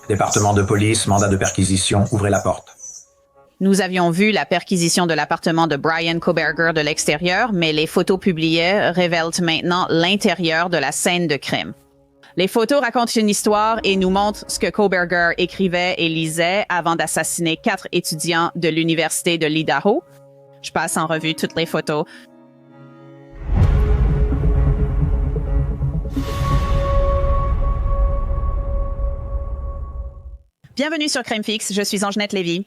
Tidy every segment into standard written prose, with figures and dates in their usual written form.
Département de police, mandat de perquisition, ouvrez la porte. Nous avions vu la perquisition de l'appartement de Brian Koberger de l'extérieur, mais les photos publiées révèlent maintenant l'intérieur de la scène de crime. Les photos racontent une histoire et nous montrent ce que Koberger écrivait et lisait avant d'assassiner 4 étudiants de l'Université de l'Idaho. Je passe en revue toutes les photos. Bienvenue sur Crime Fix, je suis Angenette Lévy.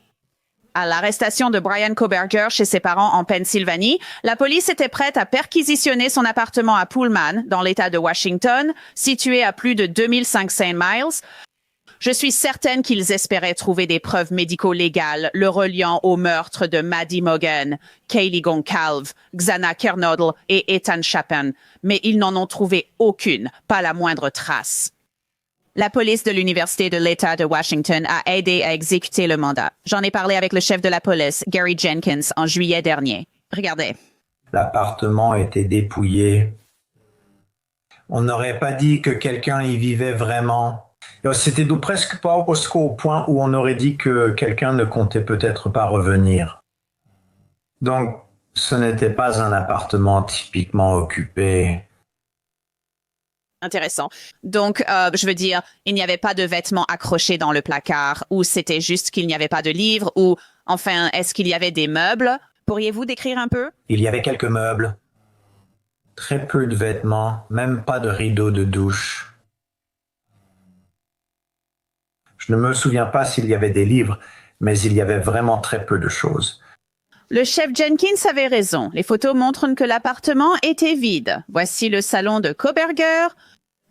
À l'arrestation de Brian Koberger chez ses parents en Pennsylvanie, la police était prête à perquisitionner son appartement à Pullman, dans l'État de Washington, situé à plus de 2500 miles. Je suis certaine qu'ils espéraient trouver des preuves médico-légales le reliant au meurtre de Maddie Mogen, Kaylee Goncalves, Xana Kernodle et Ethan Chapin, mais ils n'en ont trouvé aucune, pas la moindre trace. La police de l'Université de l'État de Washington a aidé à exécuter le mandat. J'en ai parlé avec le chef de la police, Gary Jenkins, en juillet dernier. Regardez. L'appartement était dépouillé. On n'aurait pas dit que quelqu'un y vivait vraiment. C'était presque pas jusqu'au point où on aurait dit que quelqu'un ne comptait peut-être pas revenir. Donc, ce n'était pas un appartement typiquement occupé. Intéressant. Donc, je veux dire, il n'y avait pas de vêtements accrochés dans le placard, ou c'était juste qu'il n'y avait pas de livres, ou, enfin, est-ce qu'il y avait des meubles? Pourriez-vous décrire un peu? Il y avait quelques meubles. Très peu de vêtements, même pas de rideaux de douche. Je ne me souviens pas s'il y avait des livres, mais il y avait vraiment très peu de choses. Le chef Jenkins avait raison. Les photos montrent que l'appartement était vide. Voici le salon de Koberger.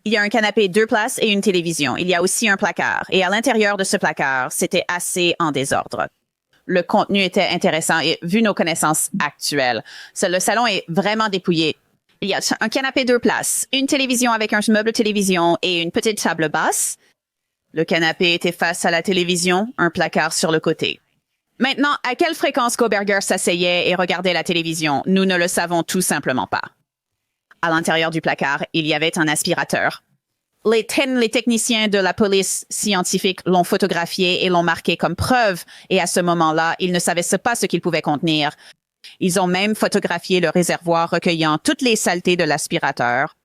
Il y a un canapé 2 places et une télévision. Il y a aussi un placard. Et à l'intérieur de ce placard, c'était assez en désordre. Le contenu était intéressant et vu nos connaissances actuelles, le salon est vraiment dépouillé. Il y a un canapé 2 places, une télévision avec un meuble télévision et une petite table basse. Le canapé était face à la télévision, un placard sur le côté. Maintenant, à quelle fréquence Koberger s'asseyait et regardait la télévision, nous ne le savons tout simplement pas. À l'intérieur du placard, il y avait un aspirateur. Les techniciens de la police scientifique l'ont photographié et l'ont marqué comme preuve, et à ce moment-là, ils ne savaient pas ce qu'il pouvait contenir. Ils ont même photographié le réservoir recueillant toutes les saletés de l'aspirateur.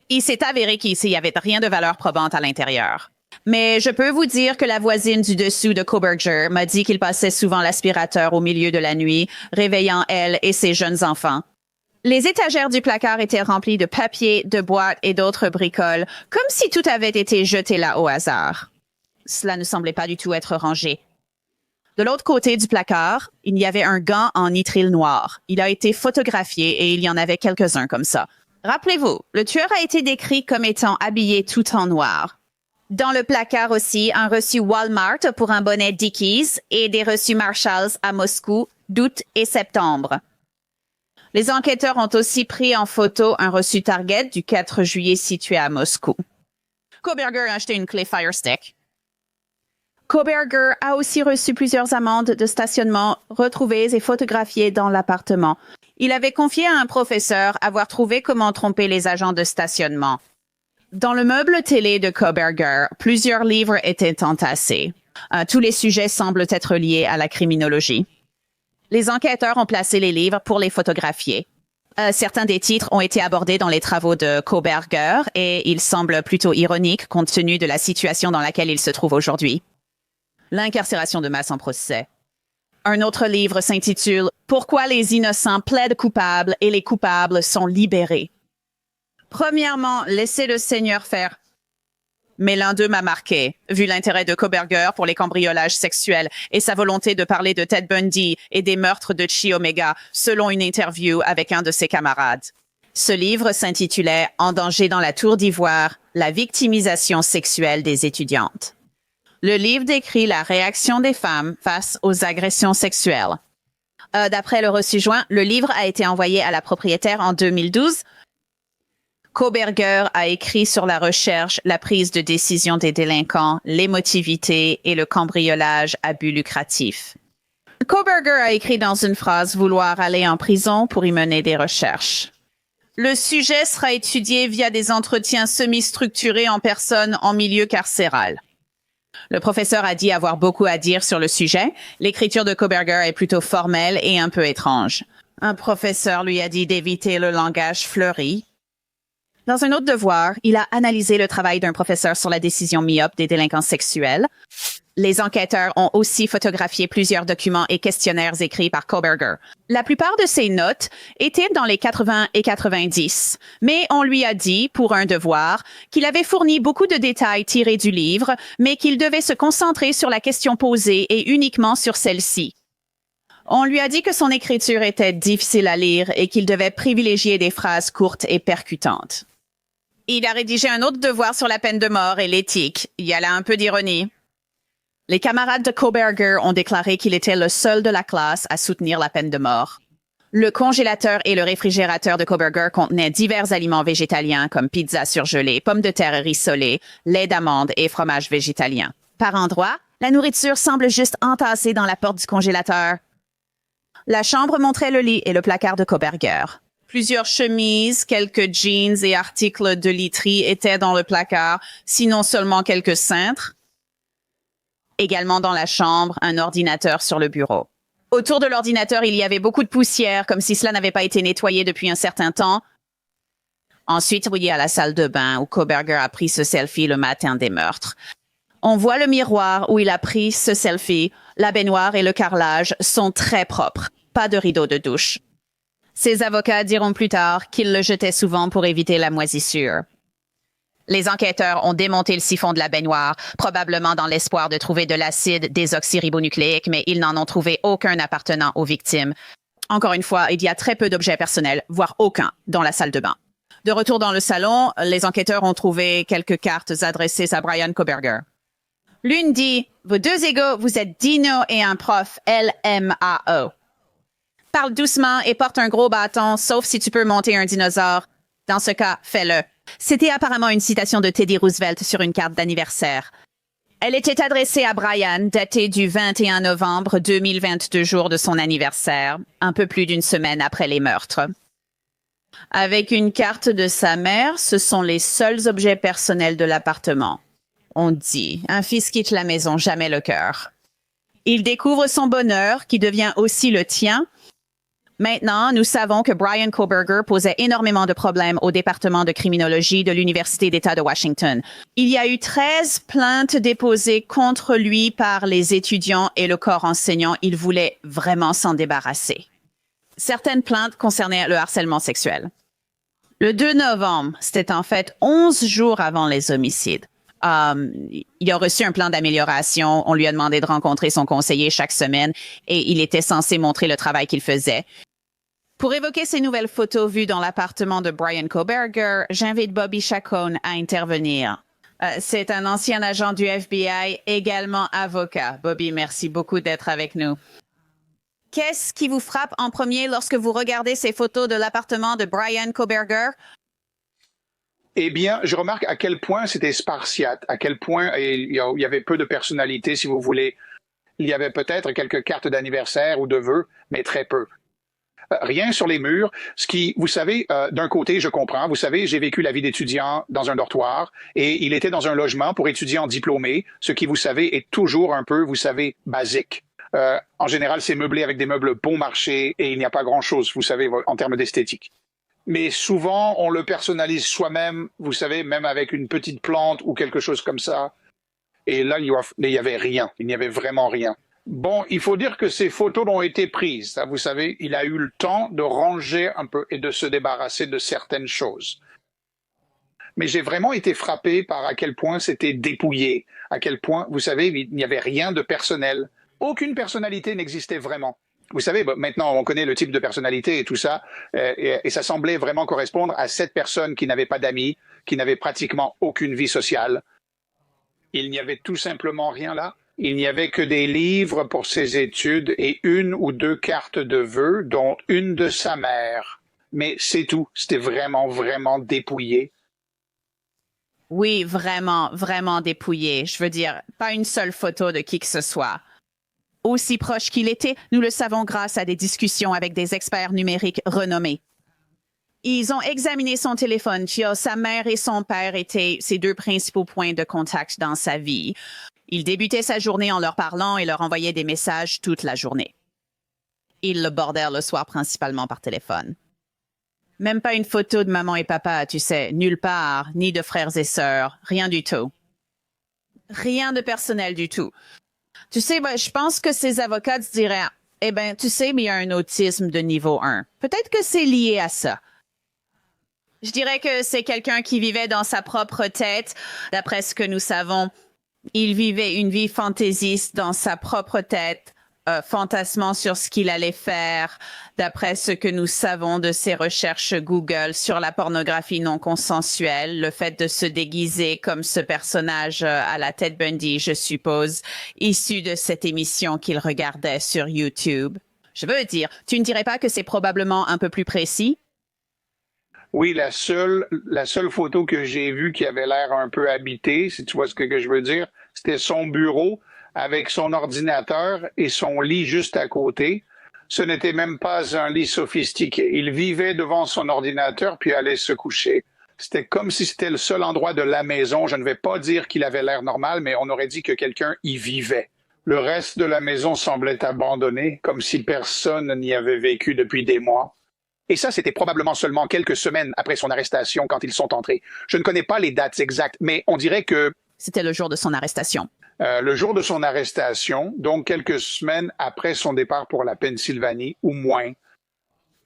Il s'est avéré qu'ici, il n'y avait rien de valeur probante à l'intérieur. Mais je peux vous dire que la voisine du dessous de Koberger m'a dit qu'il passait souvent l'aspirateur au milieu de la nuit, réveillant elle et ses jeunes enfants. Les étagères du placard étaient remplies de papier, de boîtes et d'autres bricoles, comme si tout avait été jeté là au hasard. Cela ne semblait pas du tout être rangé. De l'autre côté du placard, il y avait un gant en nitrile noir. Il a été photographié et il y en avait quelques-uns comme ça. Rappelez-vous, le tueur a été décrit comme étant habillé tout en noir. Dans le placard aussi, un reçu Walmart pour un bonnet Dickies et des reçus Marshalls à Moscou d'août et septembre. Les enquêteurs ont aussi pris en photo un reçu Target du 4 juillet situé à Moscou. Koberger a acheté une clé Fire Stick. Koberger a aussi reçu plusieurs amendes de stationnement retrouvées et photographiées dans l'appartement. Il avait confié à un professeur avoir trouvé comment tromper les agents de stationnement. Dans le meuble télé de Koberger, plusieurs livres étaient entassés. Tous les sujets semblent être liés à la criminologie. Les enquêteurs ont placé les livres pour les photographier. Certains des titres ont été abordés dans les travaux de Koberger et ils semblent plutôt ironiques compte tenu de la situation dans laquelle il se trouve aujourd'hui. L'incarcération de masse en procès. Un autre livre s'intitule « Pourquoi les innocents plaident coupables et les coupables sont libérés ». Premièrement, laissez le Seigneur faire. Mais l'un d'eux m'a marqué, vu l'intérêt de Koberger pour les cambriolages sexuels et sa volonté de parler de Ted Bundy et des meurtres de Chi Omega, selon une interview avec un de ses camarades. Ce livre s'intitulait « En danger dans la tour d'ivoire, la victimisation sexuelle des étudiantes ». Le livre décrit la réaction des femmes face aux agressions sexuelles. D'après le reçu joint, le livre a été envoyé à la propriétaire en 2012. Koberger a écrit sur la recherche, la prise de décision des délinquants, l'émotivité et le cambriolage à but lucratif. Koberger a écrit dans une phrase vouloir aller en prison pour y mener des recherches. Le sujet sera étudié via des entretiens semi-structurés en personne en milieu carcéral. Le professeur a dit avoir beaucoup à dire sur le sujet. L'écriture de Koberger est plutôt formelle et un peu étrange. Un professeur lui a dit d'éviter le langage fleuri. Dans un autre devoir, il a analysé le travail d'un professeur sur la décision myope des délinquants sexuels. Les enquêteurs ont aussi photographié plusieurs documents et questionnaires écrits par Koberger. La plupart de ces notes étaient dans les 80 et 90, mais on lui a dit, pour un devoir, qu'il avait fourni beaucoup de détails tirés du livre, mais qu'il devait se concentrer sur la question posée et uniquement sur celle-ci. On lui a dit que son écriture était difficile à lire et qu'il devait privilégier des phrases courtes et percutantes. Il a rédigé un autre devoir sur la peine de mort et l'éthique. Il y a là un peu d'ironie. Les camarades de Koberger ont déclaré qu'il était le seul de la classe à soutenir la peine de mort. Le congélateur et le réfrigérateur de Koberger contenaient divers aliments végétaliens comme pizza surgelée, pommes de terre rissolées, lait d'amande et fromage végétalien. Par endroits, la nourriture semble juste entassée dans la porte du congélateur. La chambre montrait le lit et le placard de Koberger. Plusieurs chemises, quelques jeans et articles de literie étaient dans le placard, sinon seulement quelques cintres. Également dans la chambre, un ordinateur sur le bureau. Autour de l'ordinateur, il y avait beaucoup de poussière, comme si cela n'avait pas été nettoyé depuis un certain temps. Ensuite, il y a la salle de bain où Koberger a pris ce selfie le matin des meurtres. On voit le miroir où il a pris ce selfie. La baignoire et le carrelage sont très propres. Pas de rideau de douche. Ses avocats diront plus tard qu'il le jetait souvent pour éviter la moisissure. Les enquêteurs ont démonté le siphon de la baignoire, probablement dans l'espoir de trouver de l'acide désoxyribonucléique, mais ils n'en ont trouvé aucun appartenant aux victimes. Encore une fois, il y a très peu d'objets personnels, voire aucun, dans la salle de bain. De retour dans le salon, les enquêteurs ont trouvé quelques cartes adressées à Brian Koberger. L'une dit « Vos deux égaux, vous êtes Dino et un prof, LMAO. Parle doucement et porte un gros bâton, sauf si tu peux monter un dinosaure. Dans ce cas, fais-le. » C'était apparemment une citation de Teddy Roosevelt sur une carte d'anniversaire. Elle était adressée à Brian, datée du 21 novembre 2022, jour de son anniversaire, un peu plus d'une semaine après les meurtres. Avec une carte de sa mère, ce sont les seuls objets personnels de l'appartement. On dit, un fils quitte la maison, jamais le cœur. Il découvre son bonheur, qui devient aussi le tien. Maintenant, nous savons que Brian Koberger posait énormément de problèmes au département de criminologie de l'Université d'État de Washington. Il y a eu 13 plaintes déposées contre lui par les étudiants et le corps enseignant. Il voulait vraiment s'en débarrasser. Certaines plaintes concernaient le harcèlement sexuel. Le 2 novembre, c'était en fait 11 jours avant les homicides. Il a reçu un plan d'amélioration. On lui a demandé de rencontrer son conseiller chaque semaine et il était censé montrer le travail qu'il faisait. Pour évoquer ces nouvelles photos vues dans l'appartement de Brian Koberger, j'invite Bobby Chacon à intervenir. C'est un ancien agent du FBI, également avocat. Bobby, merci beaucoup d'être avec nous. Qu'est-ce qui vous frappe en premier lorsque vous regardez ces photos de l'appartement de Brian Koberger? Eh bien, je remarque à quel point c'était spartiate, à quel point il y avait peu de personnalité, si vous voulez. Il y avait peut-être quelques cartes d'anniversaire ou de vœux, mais très peu. Rien sur les murs, ce qui, vous savez, d'un côté, je comprends. Vous savez, j'ai vécu la vie d'étudiant dans un dortoir et il était dans un logement pour étudiants diplômés, ce qui, vous savez, est toujours un peu, vous savez, basique. En général, c'est meublé avec des meubles bon marché et il n'y a pas grand-chose, vous savez, en termes d'esthétique. Mais souvent, on le personnalise soi-même, vous savez, même avec une petite plante ou quelque chose comme ça. Et là, il n'y avait rien. Il n'y avait vraiment rien. Bon, il faut dire que ces photos ont été prises. Vous savez, il a eu le temps de ranger un peu et de se débarrasser de certaines choses. Mais j'ai vraiment été frappé par à quel point c'était dépouillé, à quel point, vous savez, il n'y avait rien de personnel. Aucune personnalité n'existait vraiment. Vous savez, maintenant, on connaît le type de personnalité et tout ça, et ça semblait vraiment correspondre à cette personne qui n'avait pas d'amis, qui n'avait pratiquement aucune vie sociale. Il n'y avait tout simplement rien là. Il n'y avait que des livres pour ses études et une ou deux cartes de vœux, dont une de sa mère. Mais c'est tout. C'était vraiment, vraiment dépouillé. Oui, vraiment, vraiment dépouillé. Je veux dire, pas une seule photo de qui que ce soit. Aussi proche qu'il était, nous le savons grâce à des discussions avec des experts numériques renommés. Ils ont examiné son téléphone. Sa mère et son père étaient ses deux principaux points de contact dans sa vie. Il débutait sa journée en leur parlant et leur envoyait des messages toute la journée. Ils le bordèrent le soir principalement par téléphone. Même pas une photo de maman et papa, tu sais, nulle part, ni de frères et sœurs, rien du tout. Rien de personnel du tout. Tu sais, je pense que ces avocats se diraient, eh ben, tu sais, mais il y a un autisme de niveau 1. Peut-être que c'est lié à ça. Je dirais que c'est quelqu'un qui vivait dans sa propre tête. D'après ce que nous savons, il vivait une vie fantaisiste dans sa propre tête, fantasmant sur ce qu'il allait faire, d'après ce que nous savons de ses recherches Google sur la pornographie non consensuelle, le fait de se déguiser comme ce personnage à la Ted Bundy, je suppose, issu de cette émission qu'il regardait sur YouTube. Je veux dire, tu ne dirais pas que c'est probablement un peu plus précis? Oui, la seule photo que j'ai vue qui avait l'air un peu habitée, si tu vois ce que je veux dire, c'était son bureau avec son ordinateur et son lit juste à côté. Ce n'était même pas un lit sophistiqué. Il vivait devant son ordinateur puis allait se coucher. C'était comme si c'était le seul endroit de la maison. Je ne vais pas dire qu'il avait l'air normal, mais on aurait dit que quelqu'un y vivait. Le reste de la maison semblait abandonné, comme si personne n'y avait vécu depuis des mois. Et ça, c'était probablement seulement quelques semaines après son arrestation quand ils sont entrés. Je ne connais pas les dates exactes, mais on dirait que... C'était le jour de son arrestation. Le jour de son arrestation, donc quelques semaines après son départ pour la Pennsylvanie, ou moins.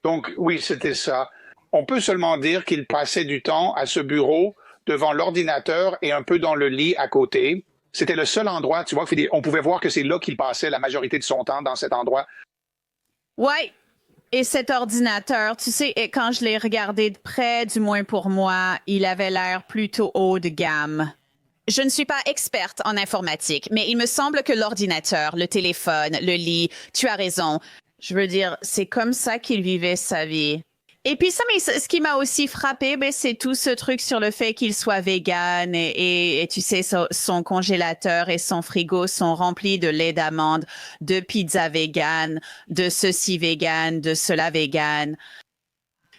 Donc oui, c'était ça. On peut seulement dire qu'il passait du temps à ce bureau, devant l'ordinateur et un peu dans le lit à côté. C'était le seul endroit, tu vois, on pouvait voir que c'est là qu'il passait la majorité de son temps, dans cet endroit. Ouais. Et cet ordinateur, tu sais, et quand je l'ai regardé de près, du moins pour moi, il avait l'air plutôt haut de gamme. Je ne suis pas experte en informatique, mais il me semble que l'ordinateur, le téléphone, le lit, tu as raison. Je veux dire, c'est comme ça qu'il vivait sa vie. Et puis ça, mais ce qui m'a aussi frappé, c'est tout ce truc sur le fait qu'il soit vegan et tu sais, son congélateur et son frigo sont remplis de lait d'amande, de pizza vegan, de ceci vegan, de cela vegan.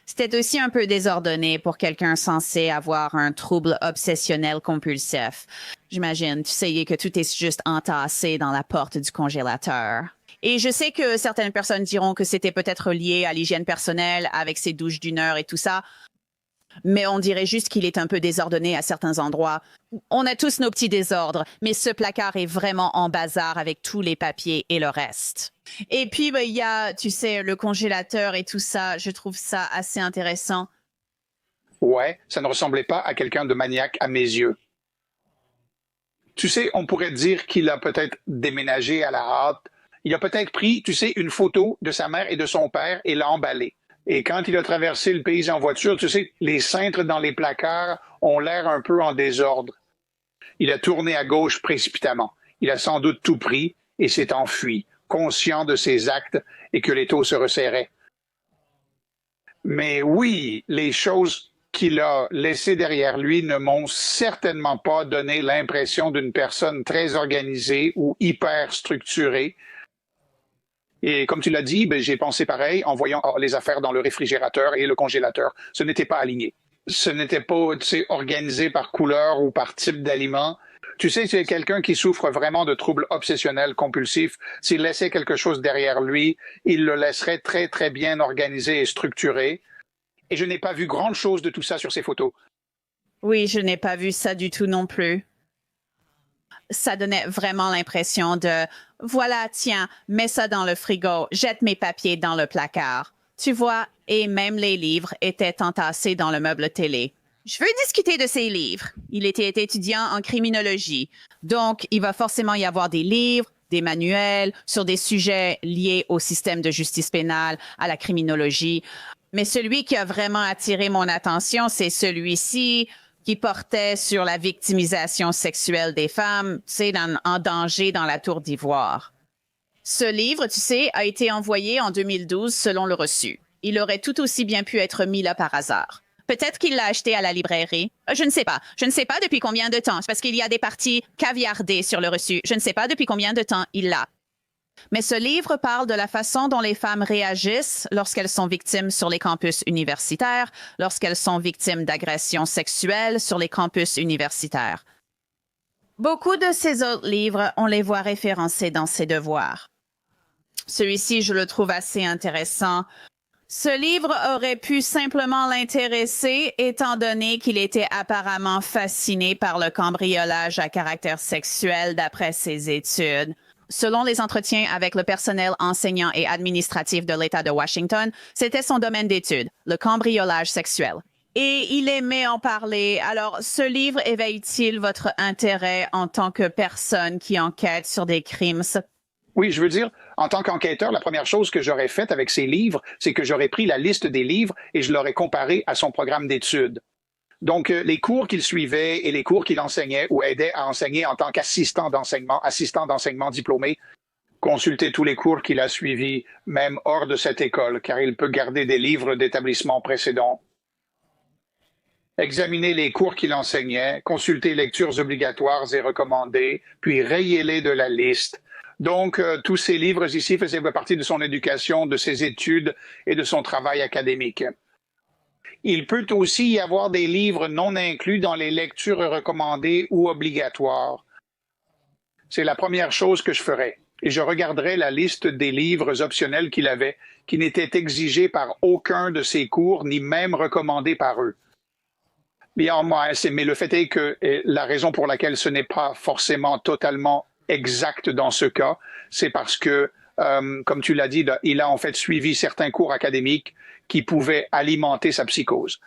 C'était aussi un peu désordonné pour quelqu'un censé avoir un trouble obsessionnel compulsif. J'imagine, tu sais, que tout est juste entassé dans la porte du congélateur. Et je sais que certaines personnes diront que c'était peut-être lié à l'hygiène personnelle avec ses douches d'une heure et tout ça. Mais on dirait juste qu'il est un peu désordonné à certains endroits. On a tous nos petits désordres, mais ce placard est vraiment en bazar avec tous les papiers et le reste. Et puis, il y a, tu sais, le congélateur et tout ça. Je trouve ça assez intéressant. Ouais, ça ne ressemblait pas à quelqu'un de maniaque à mes yeux. Tu sais, on pourrait dire qu'il a peut-être déménagé à la hâte. Il a peut-être pris, tu sais, une photo de sa mère et de son père et l'a emballée. Et quand il a traversé le pays en voiture, tu sais, les cintres dans les placards ont l'air un peu en désordre. Il a tourné à gauche précipitamment. Il a sans doute tout pris et s'est enfui, conscient de ses actes et que l'étau se resserrait. Mais oui, les choses qu'il a laissées derrière lui ne m'ont certainement pas donné l'impression d'une personne très organisée ou hyper structurée. Et comme tu l'as dit, j'ai pensé pareil en voyant les affaires dans le réfrigérateur et le congélateur. Ce n'était pas aligné. Ce n'était pas, tu sais, organisé par couleur ou par type d'aliment. Tu sais, c'est quelqu'un qui souffre vraiment de troubles obsessionnels compulsifs. S'il laissait quelque chose derrière lui, il le laisserait très, très bien organisé et structuré. Et je n'ai pas vu grande chose de tout ça sur ces photos. Oui, je n'ai pas vu ça du tout non plus. Ça donnait vraiment l'impression de « Voilà, tiens, mets ça dans le frigo, jette mes papiers dans le placard. » Tu vois, et même les livres étaient entassés dans le meuble télé. Je veux discuter de ces livres. Il était étudiant en criminologie. Donc, il va forcément y avoir des livres, des manuels sur des sujets liés au système de justice pénale, à la criminologie. Mais celui qui a vraiment attiré mon attention, c'est celui-ci qui portait sur la victimisation sexuelle des femmes, tu sais, en danger dans la Tour d'Ivoire. Ce livre, tu sais, a été envoyé en 2012 selon le reçu. Il aurait tout aussi bien pu être mis là par hasard. Peut-être qu'il l'a acheté à la librairie. Je ne sais pas. Je ne sais pas depuis combien de temps. C'est parce qu'il y a des parties caviardées sur le reçu. Je ne sais pas depuis combien de temps il l'a. Mais ce livre parle de la façon dont les femmes réagissent lorsqu'elles sont victimes sur les campus universitaires, lorsqu'elles sont victimes d'agressions sexuelles sur les campus universitaires. Beaucoup de ces autres livres, on les voit référencés dans ses devoirs. Celui-ci, je le trouve assez intéressant. Ce livre aurait pu simplement l'intéresser, étant donné qu'il était apparemment fasciné par le cambriolage à caractère sexuel d'après ses études. Selon les entretiens avec le personnel enseignant et administratif de l'État de Washington, c'était son domaine d'étude, le cambriolage sexuel. Et il aimait en parler. Alors, ce livre éveille-t-il votre intérêt en tant que personne qui enquête sur des crimes? Oui, je veux dire, en tant qu'enquêteur, la première chose que j'aurais faite avec ces livres, c'est que j'aurais pris la liste des livres et je l'aurais comparé à son programme d'études. Donc, les cours qu'il suivait et les cours qu'il enseignait ou aidait à enseigner en tant qu'assistant d'enseignement diplômé, consulter tous les cours qu'il a suivis, même hors de cette école, car il peut garder des livres d'établissements précédents. Examiner les cours qu'il enseignait, consulter lectures obligatoires et recommandées, puis rayer-les de la liste. Donc, tous ces livres ici faisaient partie de son éducation, de ses études et de son travail académique. Il peut aussi y avoir des livres non inclus dans les lectures recommandées ou obligatoires. C'est la première chose que je ferais. Et je regarderais la liste des livres optionnels qu'il avait, qui n'étaient exigés par aucun de ses cours, ni même recommandés par eux. Mais le fait est que la raison pour laquelle ce n'est pas forcément totalement exact dans ce cas, c'est parce que, comme tu l'as dit, il a en fait suivi certains cours académiques qui pouvaient alimenter sa psychose.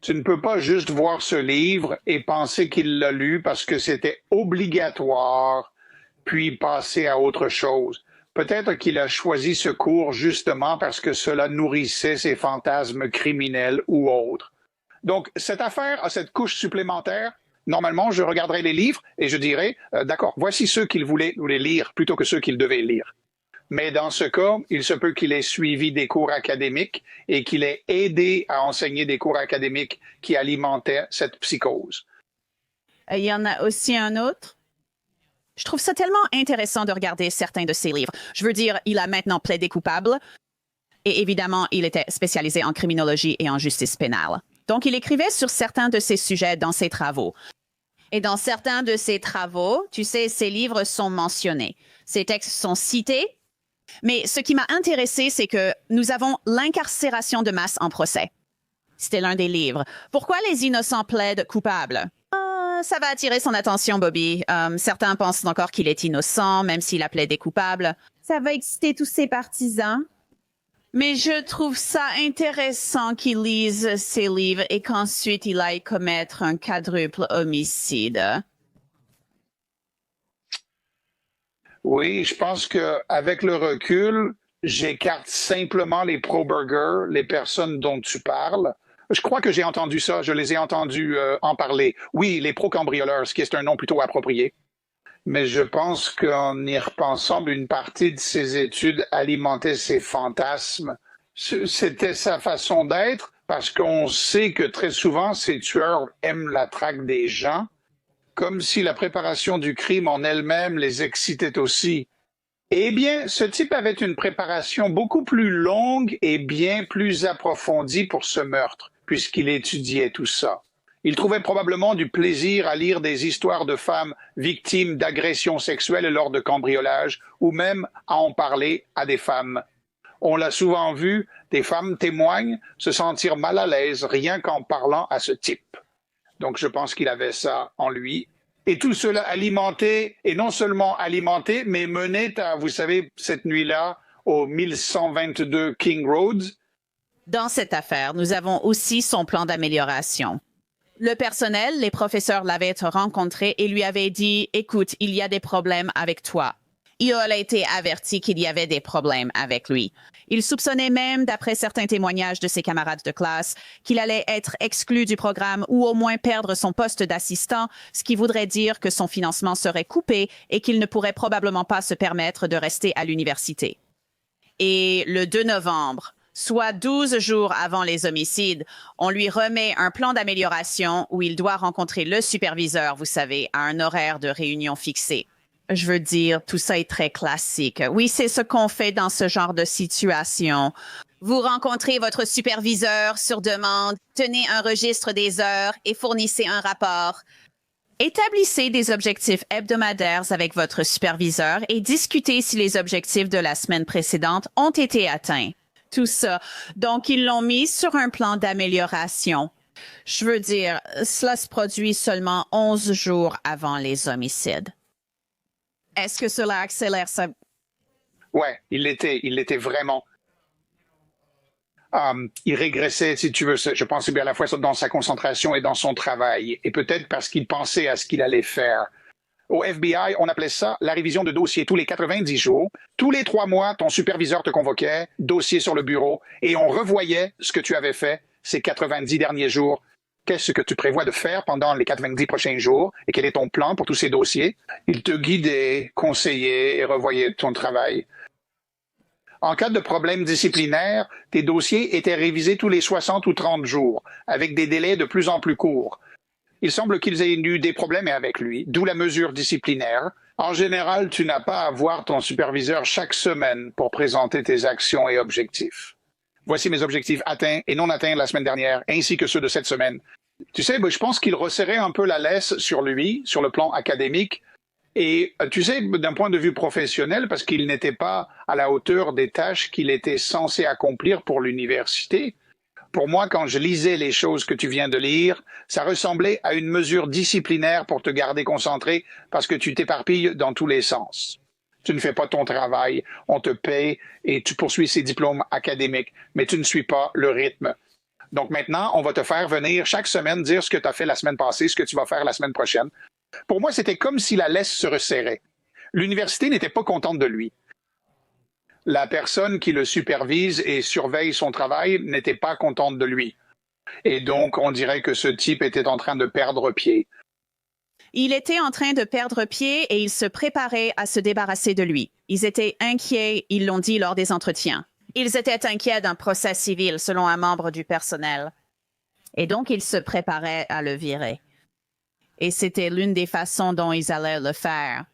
Tu ne peux pas juste voir ce livre et penser qu'il l'a lu parce que c'était obligatoire, puis passer à autre chose. Peut-être qu'il a choisi ce cours justement parce que cela nourrissait ses fantasmes criminels ou autres. Donc, cette affaire a cette couche supplémentaire. Normalement, je regarderais les livres et je dirais, d'accord, voici ceux qu'il voulait lire plutôt que ceux qu'il devait lire. Mais dans ce cas, il se peut qu'il ait suivi des cours académiques et qu'il ait aidé à enseigner des cours académiques qui alimentaient cette psychose. Il y en a aussi un autre. Je trouve ça tellement intéressant de regarder certains de ses livres. Je veux dire, il a maintenant plaidé coupable. Et évidemment, il était spécialisé en criminologie et en justice pénale. Donc, il écrivait sur certains de ces sujets dans ses travaux. Et dans certains de ses travaux, tu sais, ses livres sont mentionnés. Ses textes sont cités. Mais ce qui m'a intéressé, c'est que nous avons l'incarcération de masse en procès. C'était l'un des livres. Pourquoi les innocents plaident coupables? Ça va attirer son attention, Bobby. Certains pensent encore qu'il est innocent, même s'il a plaidé coupable. Ça va exciter tous ses partisans. Mais je trouve ça intéressant qu'il lise ces livres et qu'ensuite il aille commettre un quadruple homicide. Oui, je pense qu'avec le recul, j'écarte simplement les pro-burgers, les personnes dont tu parles. Je crois que j'ai entendu ça, je les ai entendus en parler. Oui, les pro-cambrioleurs, ce qui est un nom plutôt approprié. Mais je pense qu'en y repensant, une partie de ses études alimentait ses fantasmes. C'était sa façon d'être, parce qu'on sait que très souvent, ces tueurs aiment la traque des gens, comme si la préparation du crime en elle-même les excitait aussi. Eh bien, ce type avait une préparation beaucoup plus longue et bien plus approfondie pour ce meurtre, puisqu'il étudiait tout ça. Il trouvait probablement du plaisir à lire des histoires de femmes victimes d'agressions sexuelles lors de cambriolages, ou même à en parler à des femmes. On l'a souvent vu, des femmes témoignent se sentir mal à l'aise rien qu'en parlant à ce type. Donc je pense qu'il avait ça en lui. Et tout cela alimenté, et non seulement alimenté, mais menait à, vous savez, cette nuit-là, au 1122 King Road. Dans cette affaire, nous avons aussi son plan d'amélioration. Le personnel, les professeurs l'avaient rencontré et lui avaient dit « Écoute, il y a des problèmes avec toi ». Il a été averti qu'il y avait des problèmes avec lui. Il soupçonnait même, d'après certains témoignages de ses camarades de classe, qu'il allait être exclu du programme ou au moins perdre son poste d'assistant, ce qui voudrait dire que son financement serait coupé et qu'il ne pourrait probablement pas se permettre de rester à l'université. Et le 2 novembre, soit 12 jours avant les homicides, on lui remet un plan d'amélioration où il doit rencontrer le superviseur, vous savez, à un horaire de réunion fixé. Je veux dire, tout ça est très classique. Oui, c'est ce qu'on fait dans ce genre de situation. Vous rencontrez votre superviseur sur demande, tenez un registre des heures et fournissez un rapport. Établissez des objectifs hebdomadaires avec votre superviseur et discutez si les objectifs de la semaine précédente ont été atteints. Tout ça. Donc, ils l'ont mis sur un plan d'amélioration. Je veux dire, cela se produit seulement 11 jours avant les homicides. Est-ce que cela accélère ça? Ouais, il l'était vraiment. Il régressait, si tu veux, je pense bien à la fois dans sa concentration et dans son travail, et peut-être parce qu'il pensait à ce qu'il allait faire. Au FBI, on appelait ça la révision de dossier tous les 90 jours. Tous les 3 mois, ton superviseur te convoquait, dossier sur le bureau, et on revoyait ce que tu avais fait ces 90 derniers jours. Qu'est-ce que tu prévois de faire pendant les 90 prochains jours et quel est ton plan pour tous ces dossiers? Il te guidait, conseillait et revoyait ton travail. En cas de problème disciplinaire, tes dossiers étaient révisés tous les 60 ou 30 jours, avec des délais de plus en plus courts. Il semble qu'ils aient eu des problèmes avec lui, d'où la mesure disciplinaire. En général, tu n'as pas à voir ton superviseur chaque semaine pour présenter tes actions et objectifs. Voici mes objectifs atteints et non atteints la semaine dernière, ainsi que ceux de cette semaine. Tu sais, je pense qu'il resserrait un peu la laisse sur lui, sur le plan académique, et tu sais, d'un point de vue professionnel, parce qu'il n'était pas à la hauteur des tâches qu'il était censé accomplir pour l'université. Pour moi, quand je lisais les choses que tu viens de lire, ça ressemblait à une mesure disciplinaire pour te garder concentré parce que tu t'éparpilles dans tous les sens. Tu ne fais pas ton travail, on te paie et tu poursuis ces diplômes académiques, mais tu ne suis pas le rythme. Donc maintenant, on va te faire venir chaque semaine dire ce que tu as fait la semaine passée, ce que tu vas faire la semaine prochaine. Pour moi, c'était comme si la laisse se resserrait. L'université n'était pas contente de lui. La personne qui le supervise et surveille son travail n'était pas contente de lui. Et donc, on dirait que ce type était en train de perdre pied. Il était en train de perdre pied et il se préparait à se débarrasser de lui. Ils étaient inquiets, ils l'ont dit lors des entretiens. Ils étaient inquiets d'un procès civil, selon un membre du personnel. Et donc, ils se préparaient à le virer. Et c'était l'une des façons dont ils allaient le faire.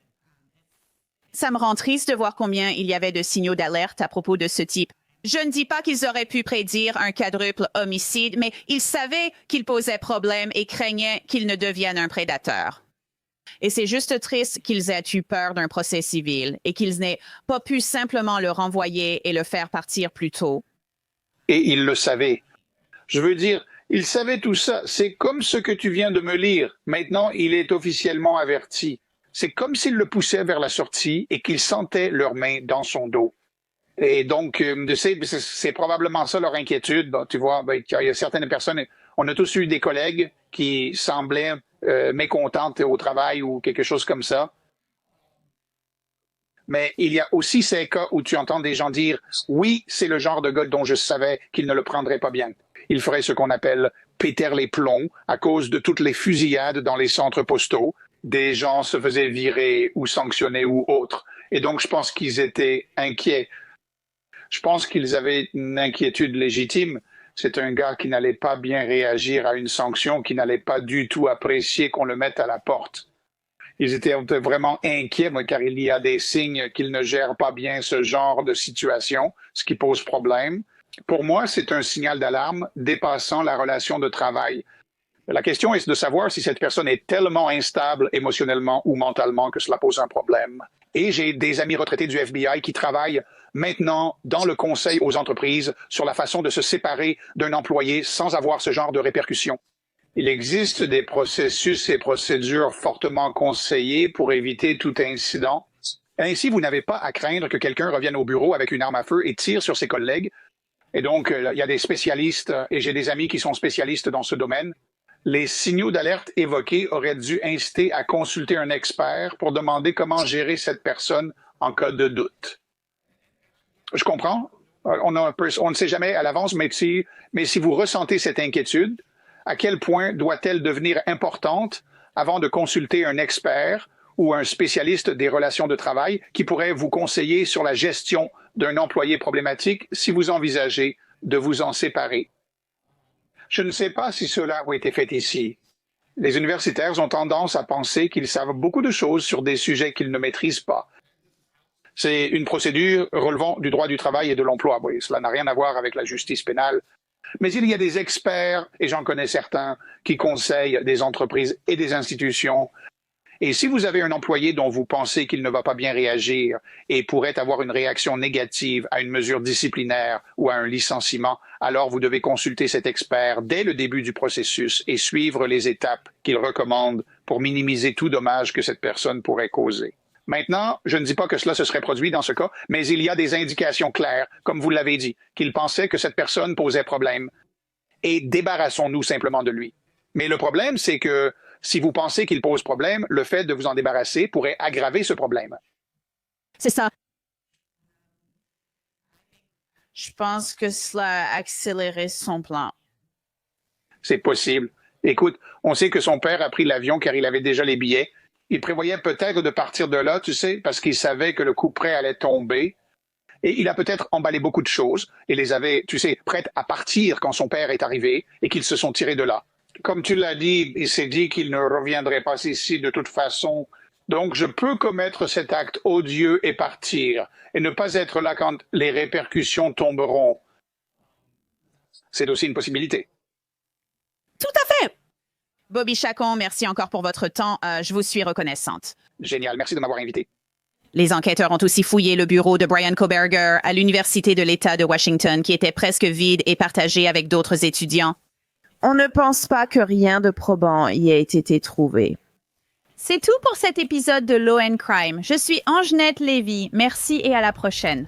Ça me rend triste de voir combien il y avait de signaux d'alerte à propos de ce type. Je ne dis pas qu'ils auraient pu prédire un quadruple homicide, mais ils savaient qu'il posait problème et craignaient qu'il ne devienne un prédateur. Et c'est juste triste qu'ils aient eu peur d'un procès civil et qu'ils n'aient pas pu simplement le renvoyer et le faire partir plus tôt. Et il le savait. Je veux dire, il savait tout ça. C'est comme ce que tu viens de me lire. Maintenant, il est officiellement averti. C'est comme s'il le poussait vers la sortie et qu'il sentait leurs mains dans son dos. Et donc, c'est probablement ça leur inquiétude. Donc, tu vois, il y a certaines personnes, on a tous eu des collègues qui semblaient mécontentes au travail ou quelque chose comme ça. Mais il y a aussi ces cas où tu entends des gens dire « Oui, c'est le genre de gars dont je savais qu'il ne le prendrait pas bien. Il ferait ce qu'on appelle péter les plombs à cause de toutes les fusillades dans les centres postaux. Des gens se faisaient virer ou sanctionner ou autre. Et donc, je pense qu'ils étaient inquiets. Je pense qu'ils avaient une inquiétude légitime. C'est un gars qui n'allait pas bien réagir à une sanction, qui n'allait pas du tout apprécier qu'on le mette à la porte. Ils étaient vraiment inquiets, car il y a des signes qu'ils ne gèrent pas bien ce genre de situation, ce qui pose problème. Pour moi, c'est un signal d'alarme dépassant la relation de travail. La question est de savoir si cette personne est tellement instable émotionnellement ou mentalement que cela pose un problème. Et j'ai des amis retraités du FBI qui travaillent maintenant dans le conseil aux entreprises sur la façon de se séparer d'un employé sans avoir ce genre de répercussions. Il existe des processus et procédures fortement conseillés pour éviter tout incident. Ainsi, vous n'avez pas à craindre que quelqu'un revienne au bureau avec une arme à feu et tire sur ses collègues. Et donc, il y a des spécialistes, et j'ai des amis qui sont spécialistes dans ce domaine. Les signaux d'alerte évoqués auraient dû inciter à consulter un expert pour demander comment gérer cette personne en cas de doute. Je comprends. On ne sait jamais à l'avance, mais si vous ressentez cette inquiétude, à quel point doit-elle devenir importante avant de consulter un expert ou un spécialiste des relations de travail qui pourrait vous conseiller sur la gestion d'un employé problématique si vous envisagez de vous en séparer? Je ne sais pas si cela a été fait ici, Les universitaires ont tendance à penser qu'ils savent beaucoup de choses sur des sujets qu'ils ne maîtrisent pas. C'est une procédure relevant du droit du travail et de l'emploi. Oui, cela n'a rien à voir avec la justice pénale. Mais il y a des experts, et j'en connais certains, qui conseillent des entreprises et des institutions. Et si vous avez un employé dont vous pensez qu'il ne va pas bien réagir et pourrait avoir une réaction négative à une mesure disciplinaire ou à un licenciement, alors vous devez consulter cet expert dès le début du processus et suivre les étapes qu'il recommande pour minimiser tout dommage que cette personne pourrait causer. Maintenant, je ne dis pas que cela se serait produit dans ce cas, mais il y a des indications claires, comme vous l'avez dit, qu'il pensait que cette personne posait problème. Et débarrassons-nous simplement de lui. Mais le problème, c'est que si vous pensez qu'il pose problème, le fait de vous en débarrasser pourrait aggraver ce problème. C'est ça. Je pense que cela a accéléré son plan. C'est possible. Écoute, on sait que son père a pris l'avion car il avait déjà les billets. Il prévoyait peut-être de partir de là, tu sais, parce qu'il savait que le coup près allait tomber. Et il a peut-être emballé beaucoup de choses et les avait, tu sais, prêtes à partir quand son père est arrivé et qu'ils se sont tirés de là. Comme tu l'as dit, il s'est dit qu'il ne reviendrait pas ici de toute façon. Donc, je peux commettre cet acte odieux et partir, et ne pas être là quand les répercussions tomberont. C'est aussi une possibilité. Tout à fait! Bobby Chacon, merci encore pour votre temps. Je vous suis reconnaissante. Génial, merci de m'avoir invité. Les enquêteurs ont aussi fouillé le bureau de Brian Koberger à l'Université de l'État de Washington, qui était presque vide et partagé avec d'autres étudiants. On ne pense pas que rien de probant y ait été trouvé. C'est tout pour cet épisode de Law and Crime. Je suis Angenette Lévy. Merci et à la prochaine.